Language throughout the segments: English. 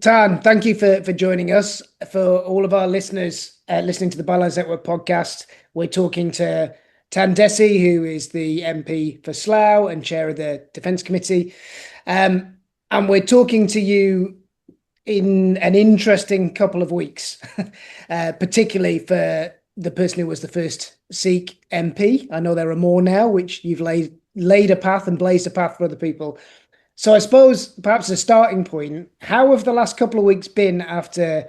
Tan, thank you for joining us. For all of our listeners listening to the Bylines Network podcast, we're talking to Tan Dhesi, who is the MP for Slough and chair of the Defence Committee. Um, and we're talking to you in an interesting couple of weeks, particularly for the person who was the first Sikh MP. I know there are more now, which you've laid a path and blazed a path for other people. So I suppose perhaps a starting point, how have the last couple of weeks been after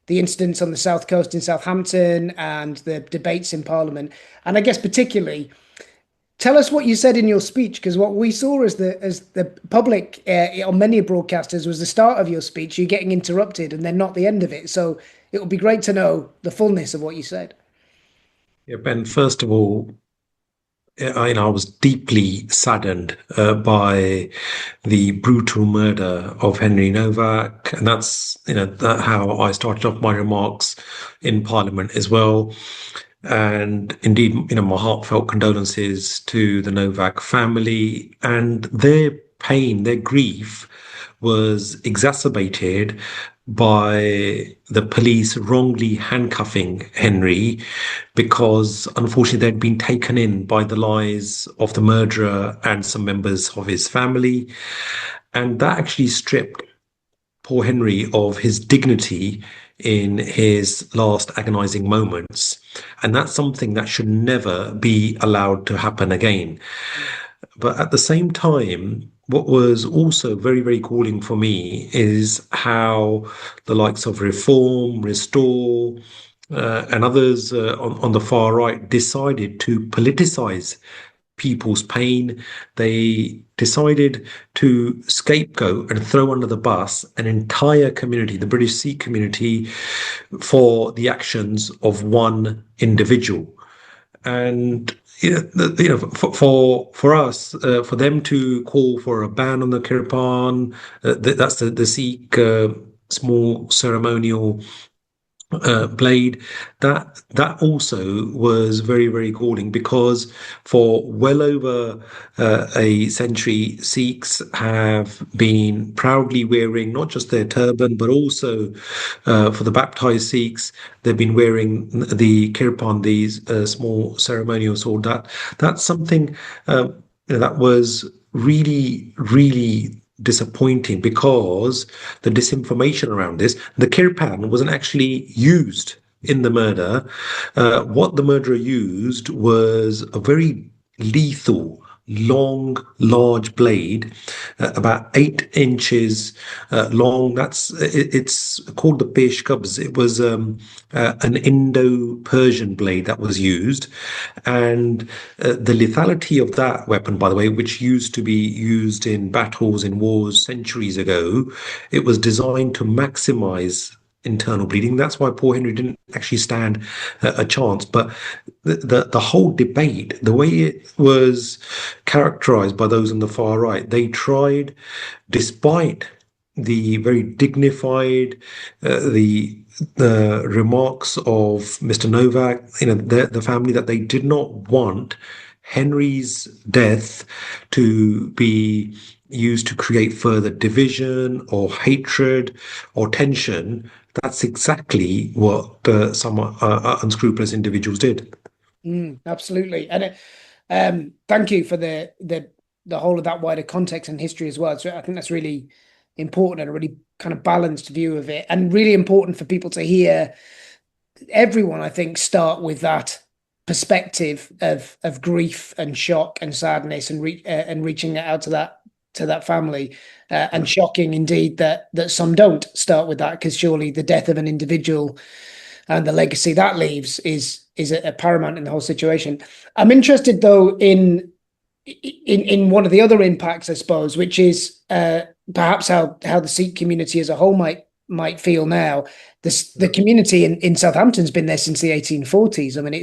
the incidents on the South Coast in Southampton and the debates in Parliament? And I guess particularly, tell us what you said in your speech, because what we saw as the public on many broadcasters was the start of your speech, you getting interrupted and then not the end of it. So it would be great to know the fullness of what you said. Yeah, Ben, first of all, I was deeply saddened by the brutal murder of Henry Nowak, and that's how I started off my remarks in Parliament as well. And indeed, my heartfelt condolences to the Nowak family and their pain, their grief was exacerbated by the police wrongly handcuffing Henry because unfortunately they'd been taken in by the lies of the murderer and some members of his family. And that actually stripped poor Henry of his dignity in his last agonizing moments. And that's something that should never be allowed to happen again. But at the same time, what was also very, very galling for me is how the likes of Reform, Restore, and others on the far right decided to politicize people's pain. They decided to scapegoat and throw under the bus an entire community, the British Sikh community, for the actions of one individual. And for us, for them to call for a ban on the kirpan, that's the Sikh small ceremonial blade, that also was very, very galling because for well over a century, Sikhs have been proudly wearing not just their turban but also for the baptized Sikhs they've been wearing the kirpan, these small ceremonial sword. That's something that was really, really disappointing because the disinformation around this, the kirpan wasn't actually used in the murder. What the murderer used was a very lethal, long, large blade, about 8 inches long. It's called the Pesh Qabz. It was an Indo-Persian blade that was used, and the lethality of that weapon, by the way, which used to be used in battles in wars centuries ago, it was designed to maximize internal bleeding. That's why poor Henry didn't actually stand a chance. But the whole debate, the way it was characterized by those on the far right, they tried, despite the very dignified, the remarks of Mr. Novak, the family, that they did not want Henry's death to be used to create further division or hatred or tension. That's exactly what some unscrupulous individuals did. Absolutely. And thank you for the whole of that wider context and history as well. So I think that's really important and a really kind of balanced view of it, and really important for people to hear everyone, I think, start with that perspective of grief and shock and sadness and reaching out to that family. And shocking indeed that some don't start with that, because surely the death of an individual and the legacy that leaves is a paramount in the whole situation. I'm interested though in one of the other impacts, I suppose, which is perhaps how the Sikh community as a whole might feel now. The community in Southampton's been there since the 1840s. I mean,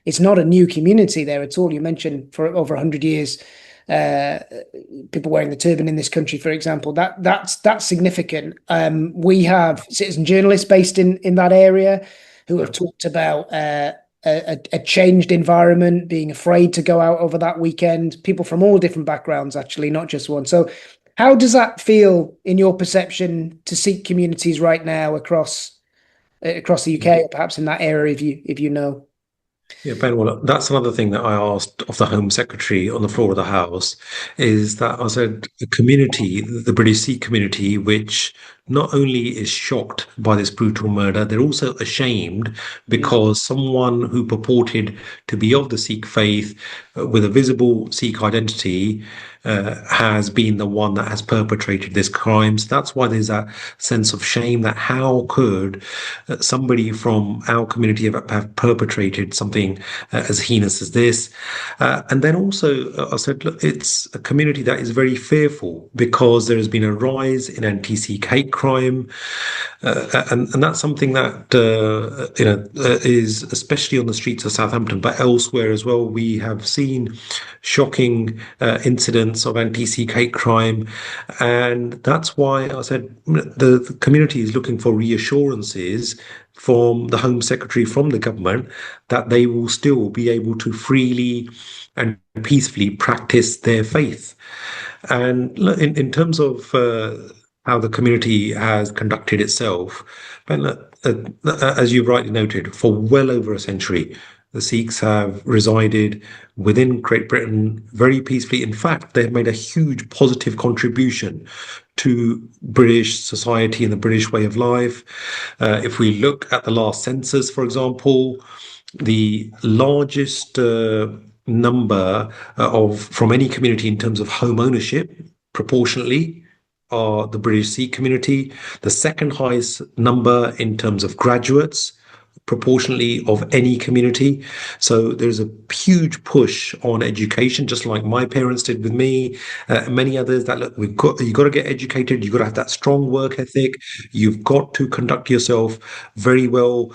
it's not a new community there at all. You mentioned for over 100 years, people wearing the turban in this country, for example. That's significant. We have citizen journalists based in that area who have talked about a changed environment, being afraid to go out over that weekend. People from all different backgrounds, actually, not just one. So How does that feel in your perception to Sikh communities right now across the UK, or perhaps in that area, if you know? Yeah, Ben, well, that's another thing that I asked of the Home Secretary on the floor of the House is that I said the community, the British Sikh community, which not only is shocked by this brutal murder, they're also ashamed Mm. because someone who purported to be of the Sikh faith with a visible Sikh identity has been the one that has perpetrated this crime. So that's why there's that sense of shame that how could somebody from our community have perpetrated something as heinous as this? And then also, I said, look, it's a community that is very fearful because there has been a rise in anti-Sikh hate crime. And that's something that is especially on the streets of Southampton, but elsewhere as well. We have seen shocking incidents of anti-Sikh hate crime, and that's why I said the community is looking for reassurances from the Home Secretary, from the government, that they will still be able to freely and peacefully practice their faith. And in terms of how the community has conducted itself, Ben, as you rightly noted, for well over a century, the Sikhs have resided within Great Britain very peacefully. In fact, they've made a huge positive contribution to British society and the British way of life. If we look at the last census, for example, the largest number of from any community in terms of home ownership proportionately are the British Sikh community. The second highest number in terms of graduates proportionally of any community. So there's a huge push on education, just like my parents did with me, many others. That look, you've got to get educated. You've got to have that strong work ethic. You've got to conduct yourself very well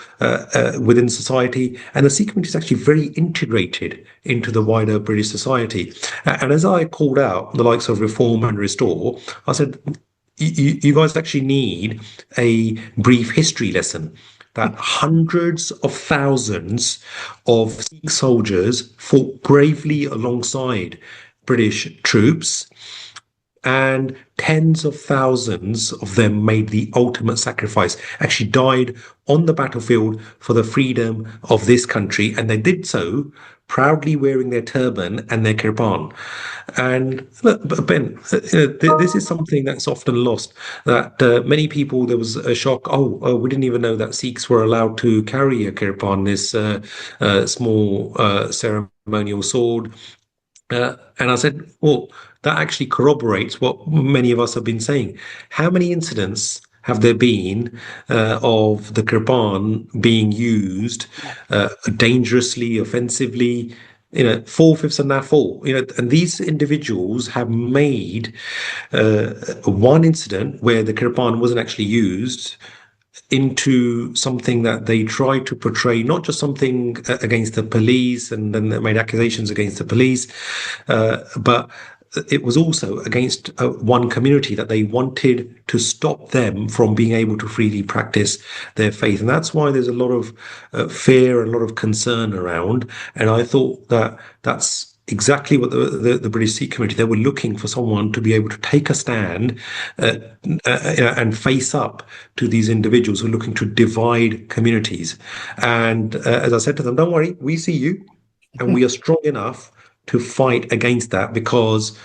within society. And the Sikh community is actually very integrated into the wider British society. And as I called out the likes of Reform and Restore, I said, you guys actually need a brief history lesson that hundreds of thousands of Sikh soldiers fought bravely alongside British troops, and tens of thousands of them made the ultimate sacrifice, actually died on the battlefield for the freedom of this country, and they did so proudly wearing their turban and their kirpan. And but Ben, this is something that's often lost. That many people, there was a shock. Oh, we didn't even know that Sikhs were allowed to carry a kirpan, this small ceremonial sword. And I said, well, that actually corroborates what many of us have been saying. How many incidents have there been of the Quran being used dangerously, offensively? Four-fifths and now full. And these individuals have made one incident where the Quran wasn't actually used into something that they tried to portray, not just something against the police, and then they made accusations against the police, but it was also against one community that they wanted to stop them from being able to freely practice their faith. And that's why there's a lot of fear and a lot of concern around. And I thought that that's exactly what the British Sikh community, they were looking for someone to be able to take a stand and face up to these individuals who are looking to divide communities. And as I said to them, don't worry, we see you and we are strong enough to fight against that, because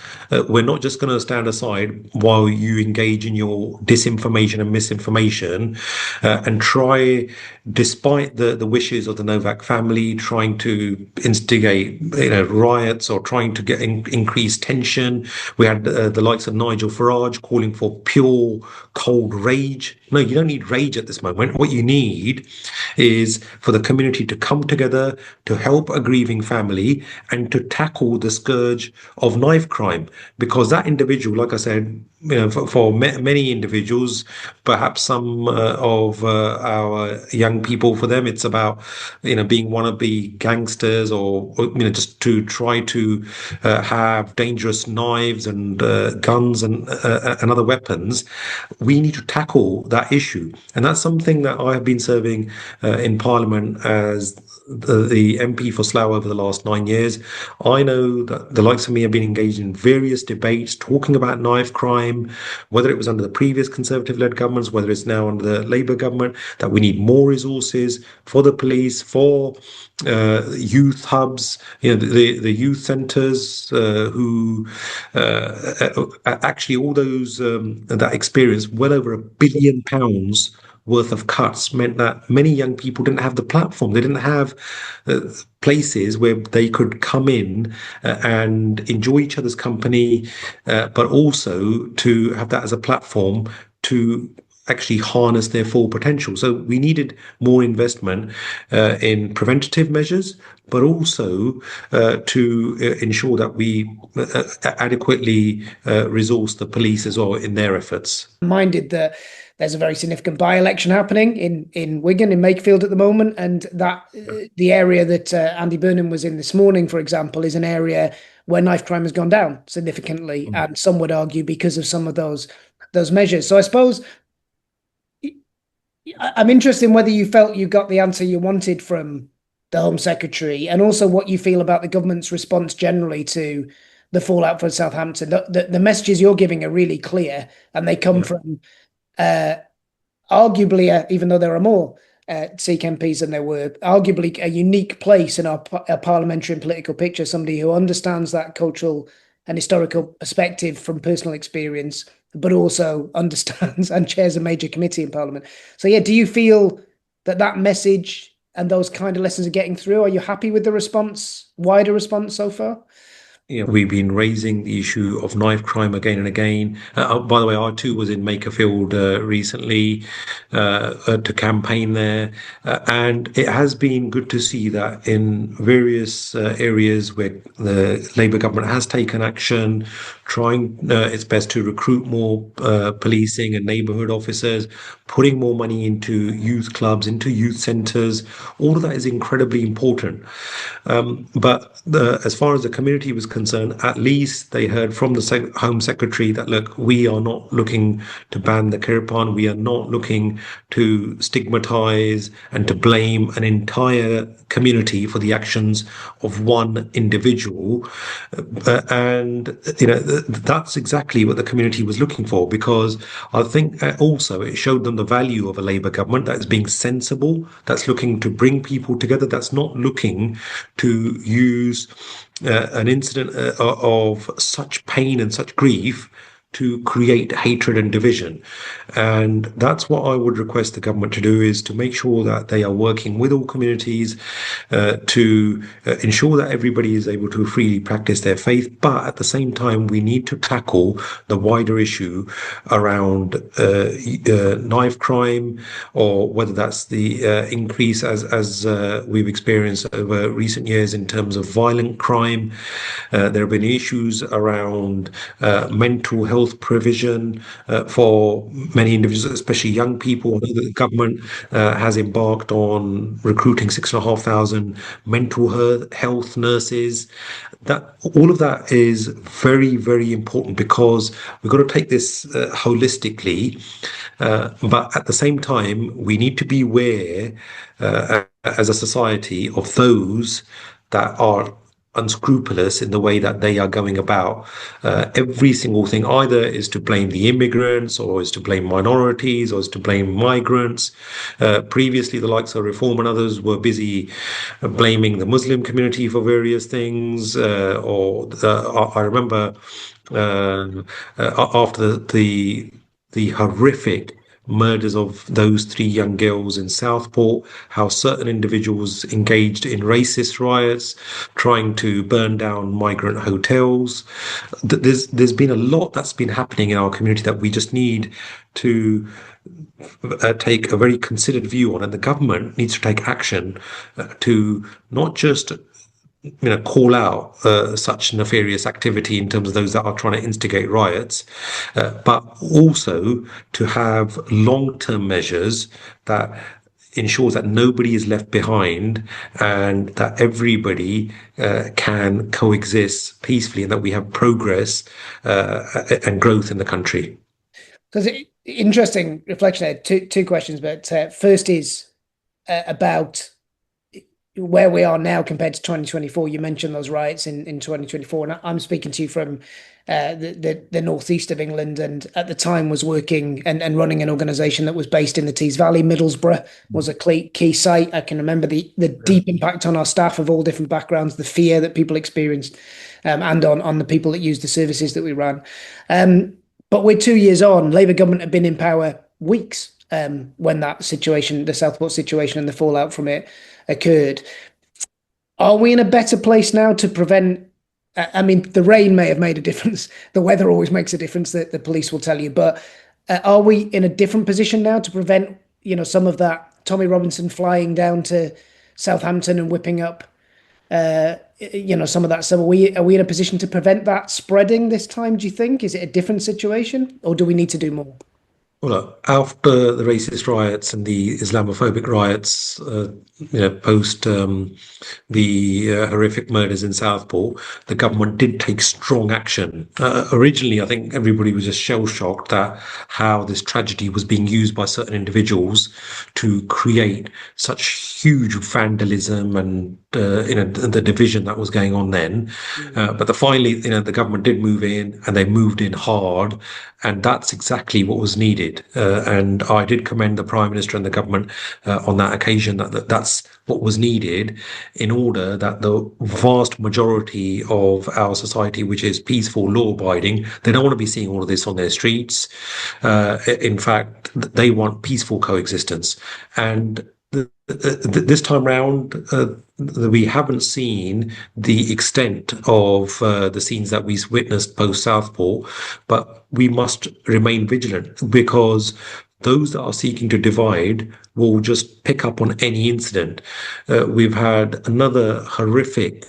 we're not just going to stand aside while you engage in your disinformation and misinformation and try, despite the wishes of the Nowak family, trying to instigate riots or trying to get increased tension. We had the likes of Nigel Farage calling for pure cold rage. No, you don't need rage at this moment. What you need is for the community to come together to help a grieving family and to tackle the scourge of knife crime. Because that individual, like I said, for many individuals, perhaps some of our young people, for them, it's about, being wannabe gangsters or just to try to have dangerous knives and guns and other weapons. We need to tackle that issue. And that's something that I have been serving in Parliament as the MP for Slough over the last 9 years. I I know that the likes of me have been engaged in various debates talking about knife crime, whether it was under the previous Conservative-led governments, whether it's now under the Labour government, that we need more resources for the police, for youth hubs, the youth centres, who actually all those that experience well over £1 billion worth of cuts meant that many young people didn't have the platform. They didn't have uh, places where they could come in and enjoy each other's company, but also to have that as a platform to actually harness their full potential. So we needed more investment in preventative measures, but also to ensure that we adequately resource the police as well in their efforts. Minded that there's a very significant by-election happening in Wigan, in Makefield at the moment, and that the area that Andy Burnham was in this morning, for example, is an area where knife crime has gone down significantly, Mm. and some would argue because of some of those measures. So I suppose I'm interested in whether you felt you got the answer you wanted from the Home Secretary, and also what you feel about the government's response generally to the fallout for Southampton. The messages you're giving are really clear, and they come Yeah. from uh, arguably, even though there are more Sikh MPs than there were, arguably a unique place in our parliamentary and political picture, somebody who understands that cultural and historical perspective from personal experience, but also understands and chairs a major committee in Parliament. So, yeah, do you feel that that message and those kind of lessons are getting through? Are you happy with the response, wider response so far? We've been raising the issue of knife crime again and again. By the way, I too was in Makerfield recently to campaign there, and it has been good to see that in various areas where the Labour government has taken action, trying its best to recruit more policing and neighbourhood officers, putting more money into youth clubs, into youth centres. All of that is incredibly important. But as far as the community was concerned, at least they heard from the Home Secretary that, look, we are not looking to ban the Kirpan. We are not looking to stigmatize and to blame an entire community for the actions of one individual. And, that's exactly what the community was looking for, because I think also it showed them the value of a Labour government that is being sensible, that's looking to bring people together, that's not looking to use an incident of such pain and such grief to create hatred and division. And that's what I would request the government to do, is to make sure that they are working with all communities to ensure that everybody is able to freely practice their faith. But at the same time, we need to tackle the wider issue around knife crime, or whether that's the increase as we've experienced over recent years in terms of violent crime. There have been issues around mental health provision for many individuals, especially young people. I know that the government has embarked on recruiting 6,500 mental health nurses. That all of that is very, very important, because we've got to take this holistically. But at the same time, we need to be aware as a society of those that are unscrupulous in the way that they are going about every single thing. Either is to blame the immigrants, or is to blame minorities, or is to blame migrants. Previously, the likes of Reform and others were busy blaming the Muslim community for various things. I remember after the horrific murders of those three young girls in Southport, how certain individuals engaged in racist riots, trying to burn down migrant hotels. There's been a lot that's been happening in our community that we just need to take a very considered view on, and the government needs to take action to not just call out such nefarious activity in terms of those that are trying to instigate riots, but also to have long-term measures that ensures that nobody is left behind, and that everybody can coexist peacefully, and that we have progress and growth in the country. Because interesting reflection there. Two questions, but first is about where we are now compared to 2024. You mentioned those riots in 2024, and I'm speaking to you from the northeast of England, and at the time was working and running an organisation that was based in the Tees Valley. Middlesbrough was a key site. I can remember the Yeah. deep impact on our staff of all different backgrounds, the fear that people experienced, and on the people that used the services that we ran. But we're 2 years on. Labour government have been in power weeks when that situation, the Southport situation and the fallout from it occurred. Are we in a better place now to prevent? I mean, the rain may have made a difference. The weather always makes a difference, that the police will tell you. But are we in a different position now to prevent, some of that Tommy Robinson flying down to Southampton and whipping up, some of that? So are we in a position to prevent that spreading this time, do you think? Is it a different situation, or do we need to do more? Well, look, after the racist riots and the Islamophobic riots, post the horrific murders in Southport, the government did take strong action. Originally, I think everybody was just shell-shocked at how this tragedy was being used by certain individuals to create such huge vandalism and the division that was going on then. But finally, the government did move in, and they moved in hard, and that's exactly what was needed. And I did commend the Prime Minister and the government on that occasion, that's what was needed in order that the vast majority of our society, which is peaceful, law-abiding, they don't want to be seeing all of this on their streets. In fact, they want peaceful coexistence. And this time round, we haven't seen the extent of the scenes that we witnessed post Southport, but we must remain vigilant, because those that are seeking to divide will just pick up on any incident. We've had another horrific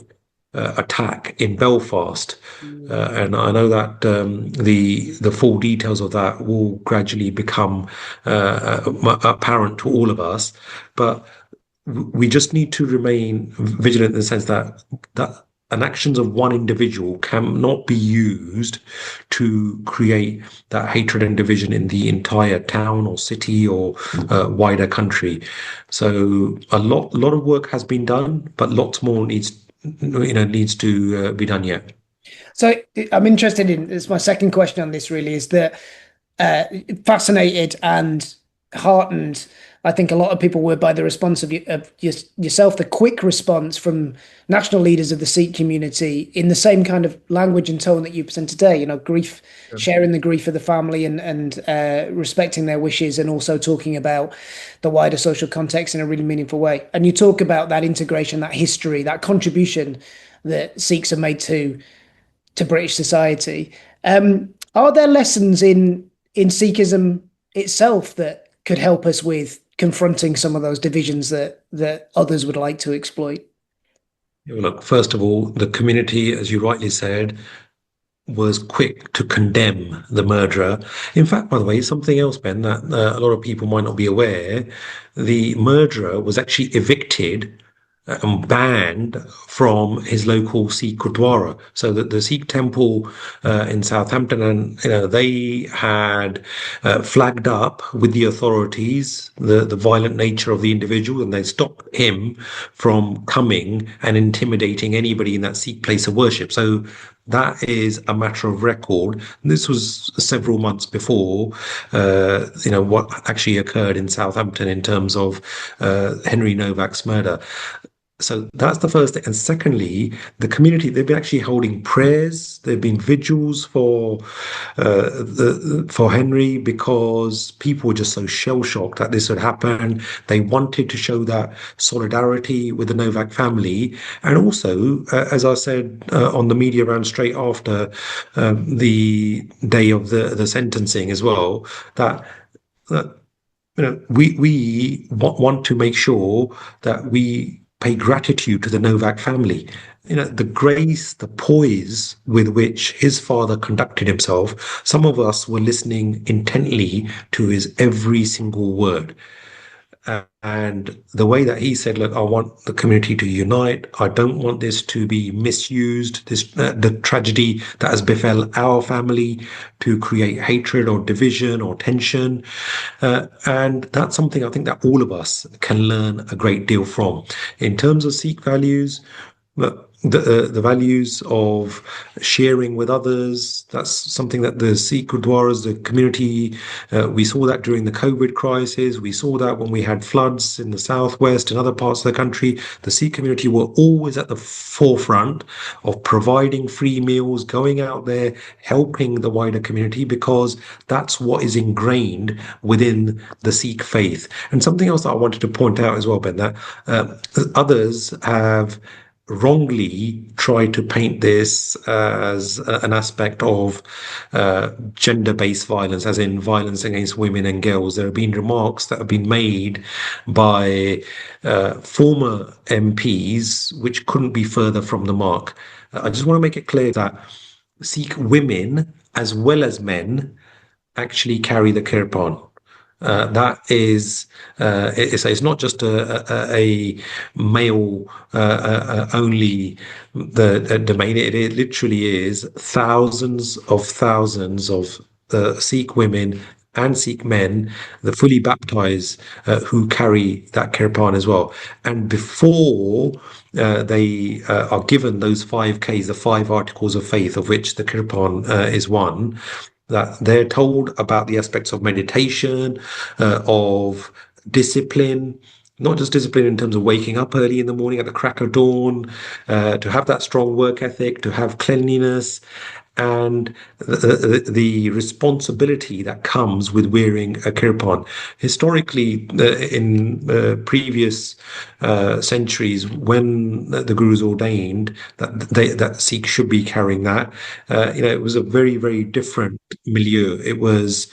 attack in Belfast, and I know that the full details of that will gradually become apparent to all of us. But we just need to remain vigilant in the sense that an actions of one individual cannot be used to create that hatred and division in the entire town or city or wider country. So a lot of work has been done, but lots more needs to be done yet. So I'm interested in, it's my second question on this really, is that fascinated and heartened, I think a lot of people were, by the response of yourself, the quick response from national leaders of the Sikh community in the same kind of language and tone that you present today, grief, sharing the grief of the family and respecting their wishes, and also talking about the wider social context in a really meaningful way. And you talk about that integration, that history, that contribution that Sikhs have made to British society. Are there lessons in Sikhism itself that could help us with confronting some of those divisions that others would like to exploit? Look, first of all, the community, as you rightly said, was quick to condemn the murderer. In fact, by the way, something else, Ben, that a lot of people might not be aware, the murderer was actually evicted and banned from his local Sikh Gurdwara. So that the Sikh temple in Southampton, and they had flagged up with the authorities the violent nature of the individual, and they stopped him from coming and intimidating anybody in that Sikh place of worship. So that is a matter of record. This was several months before, what actually occurred in Southampton in terms of Henry Nowak's murder. So that's the first thing. And secondly, the community, they've been actually holding prayers. There've been vigils for Henry, because people were just so shell-shocked that this had happened. They wanted to show that solidarity with the Novak family. And also, as I said on the media round straight after the day of the sentencing as well, that we want to make sure that we pay gratitude to the Novak family. The grace, the poise with which his father conducted himself. Some of us were listening intently to his every single word. And the way that he said, look, I want the community to unite. I don't want this to be misused, the tragedy that has befell our family to create hatred or division or tension. And that's something I think that all of us can learn a great deal from. In terms of Sikh values, the values of sharing with others, that's something that the Sikh Gurdwaras, the community, we saw that during the COVID crisis. We saw that when we had floods in the southwest and other parts of the country. The Sikh community were always at the forefront of providing free meals, going out there, helping the wider community, because that's what is ingrained within the Sikh faith. And something else that I wanted to point out as well, Ben, that others have wrongly try to paint this as an aspect of gender-based violence, as in violence against women and girls. There have been remarks that have been made by former MPs which couldn't be further from the mark. I just want to make it clear that Sikh women as well as men actually carry the kirpan. That is, it's not just a male only the domain. It literally is thousands of Sikh women and Sikh men that fully baptize who carry that kirpan as well. And before they are given those 5 Ks, the 5 articles of faith, of which the kirpan is one, that they're told about the aspects of meditation, of discipline, not just discipline in terms of waking up early in the morning at the crack of dawn, to have that strong work ethic, to have cleanliness, and the responsibility that comes with wearing a kirpan. Historically, in previous centuries, when the Gurus ordained that Sikhs should be carrying that, it was a very different milieu. It was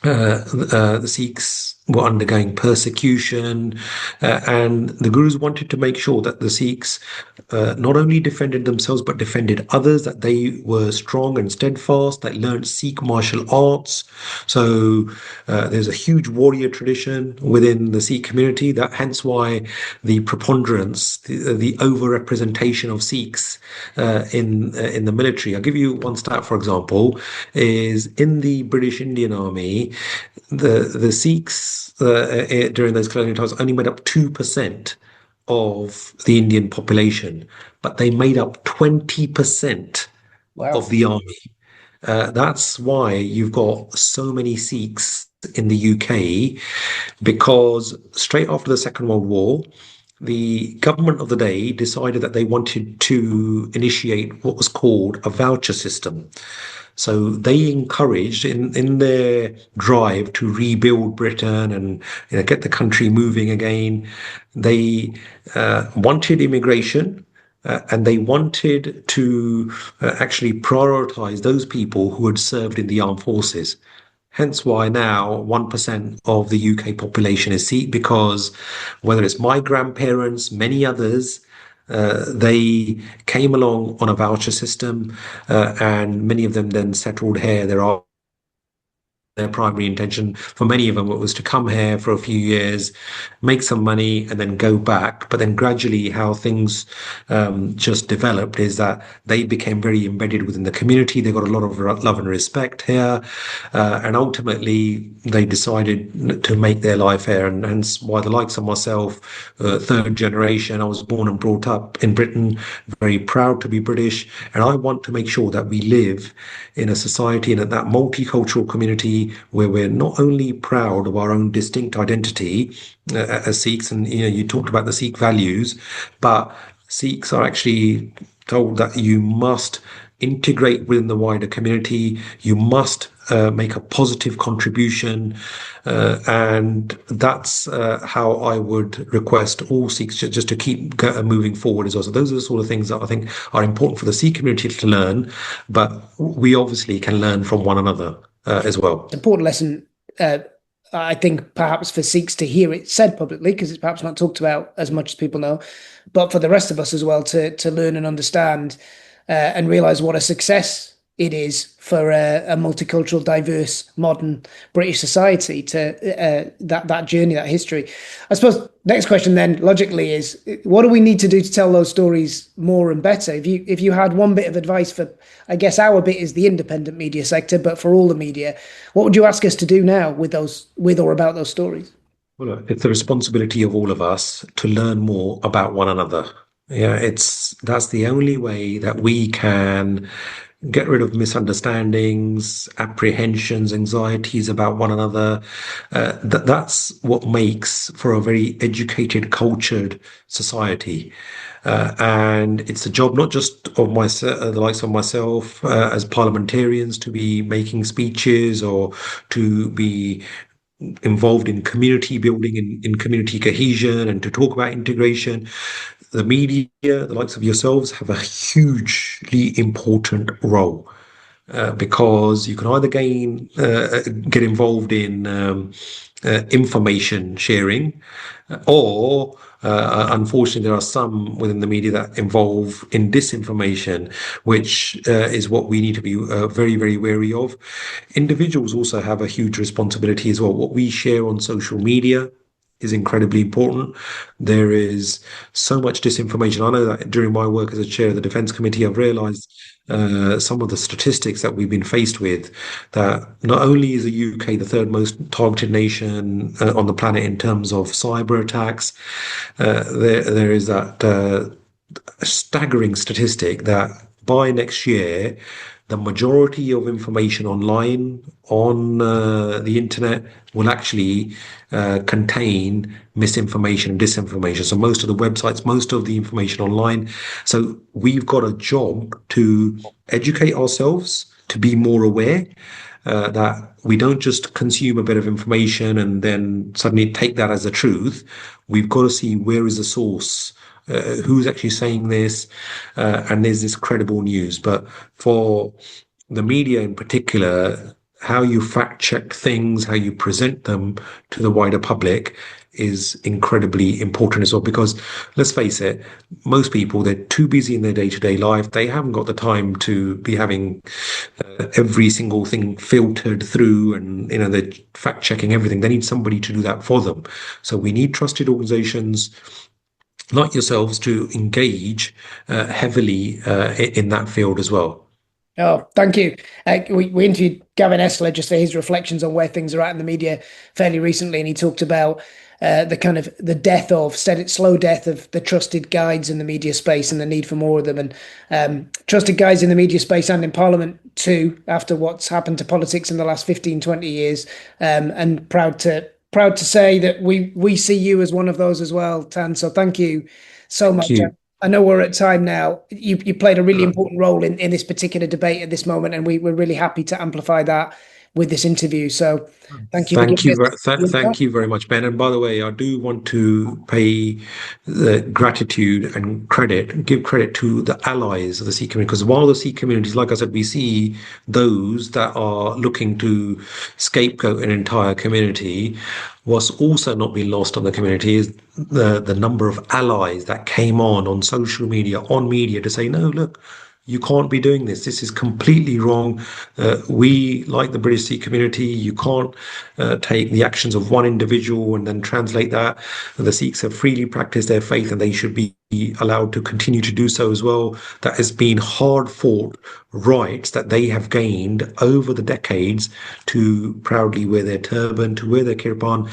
the Sikhs were undergoing persecution, and the Gurus wanted to make sure that the Sikhs not only defended themselves but defended others, that they were strong and steadfast, that learned Sikh martial arts. So there's a huge warrior tradition within the Sikh community, that hence why the preponderance, the over-representation of Sikhs in the military. I'll give you one stat, for example, is in the British Indian Army, the Sikhs during those colonial times only made up 2% of the Indian population, but they made up 20% of Wow. the army. That's why you've got so many Sikhs in the UK, because straight after the Second World War, the government of the day decided that they wanted to initiate what was called a voucher system. So they encouraged, in their drive to rebuild Britain and get the country moving again, they wanted immigration, and they wanted to actually prioritize those people who had served in the armed forces. Hence why now 1% of the UK population is Sikh, because whether it's my grandparents, many others, they came along on a voucher system, and many of them then settled here. Their primary intention for many of them was to come here for a few years, make some money, and then go back. But then gradually, how things just developed is that they became very embedded within the community. They got a lot of love and respect here, and ultimately they decided to make their life here. And hence why the likes of myself, third generation, I was born and brought up in Britain, very proud to be British, and I want to make sure that we live in a society and in that multicultural community where we're not only proud of our own distinct identity as Sikhs, and you talked about the Sikh values, but Sikhs are actually told that you must integrate within the wider community, you must make a positive contribution, and that's how I would request all Sikhs just to keep moving forward as well. So those are the sort of things that I think are important for the Sikh community to learn, but we obviously can learn from one another as well. Important lesson, I think, perhaps for Sikhs to hear it said publicly, because it's perhaps not talked about as much as people know, but for the rest of us as well to learn and understand and realize what a success it is for a multicultural, diverse, modern British society to that journey, that history. I suppose next question then logically is what do we need to do to tell those stories more and better? If you had one bit of advice for, I guess our bit is the independent media sector, but for all the media, what would you ask us to do now with or about those stories? Well, look, it's the responsibility of all of us to learn more about one another. Yeah, that's the only way that we can get rid of misunderstandings, apprehensions, anxieties about one another. That's what makes for a very educated, cultured society. And it's the job not just of the likes of myself as parliamentarians to be making speeches or to be involved in community building, in community cohesion, and to talk about integration. The media, the likes of yourselves, have a hugely important role because you can either get involved in information sharing, or unfortunately, there are some within the media that involve in disinformation, which is what we need to be very, very wary of. Individuals also have a huge responsibility as well. What we share on social media is incredibly important. There is so much disinformation. I know that during my work as a chair of the Defence Committee, I've realised some of the statistics that we've been faced with, that not only is the UK the third most targeted nation on the planet in terms of cyber attacks, there is that staggering statistic that by next year, the majority of information online on the internet will actually contain misinformation and disinformation. So most of the websites, most of the information online. So we've got a job to educate ourselves, to be more aware that we don't just consume a bit of information and then suddenly take that as a truth. We've got to see where is the source. Who's actually saying this, and is this credible news? But for the media in particular, how you fact check things, how you present them to the wider public is incredibly important as well. Because let's face it, most people, they're too busy in their day-to-day life. They haven't got the time to be having every single thing filtered through, and they're fact checking everything. They need somebody to do that for them. So we need trusted organizations like yourselves to engage heavily in that field as well. Oh, thank you. We interviewed Gavin Esler just for his reflections on where things are at in the media fairly recently, and he talked about the kind of the death of slow death of the trusted guides in the media space and the need for more of them, and trusted guides in the media space and in Parliament too, after what's happened to politics in the last 15, 20 years. And proud to say that we see you as one of those as well, Tan. So thank you so Thank much. you. I know we're at time now. You played a really important role in this particular debate at this moment, and we're really happy to amplify that with this interview. So thank you for Thank giving you, us your time. thank you very much, Ben. And by the way, I do want to pay the gratitude and give credit to the allies of the Sikh community, because while the Sikh communities, like I said, we see those that are looking to scapegoat an entire community. What's also not been lost on the community is the number of allies that came on social media, on media, to say, no, look, you can't be doing this. This is completely wrong. We, like the British Sikh community, you can't take the actions of one individual and then translate that. The Sikhs have freely practiced their faith and they should be allowed to continue to do so as well. That has been hard fought rights that they have gained over the decades to proudly wear their turban, to wear their kirpan.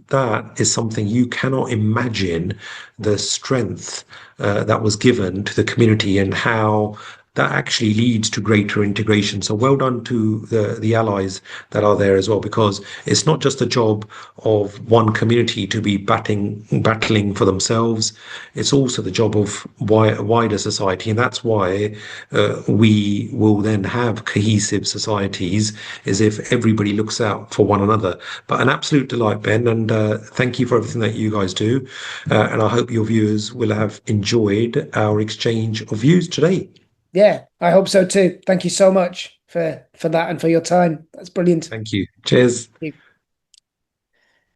That is something you cannot imagine, the strength that was given to the community and how that actually leads to greater integration. So well done to the allies that are there as well, because it's not just a job of one community to be battling for themselves. It's also the job of wider society. And that's why we will then have cohesive societies, as if everybody looks out for one another. But an absolute delight, Ben, and thank you for everything that you guys do. And I hope your viewers will have enjoyed our exchange of views today. Yeah, I hope so too. Thank you so much for that and for your time. That's brilliant. Thank you. Cheers. Thank you.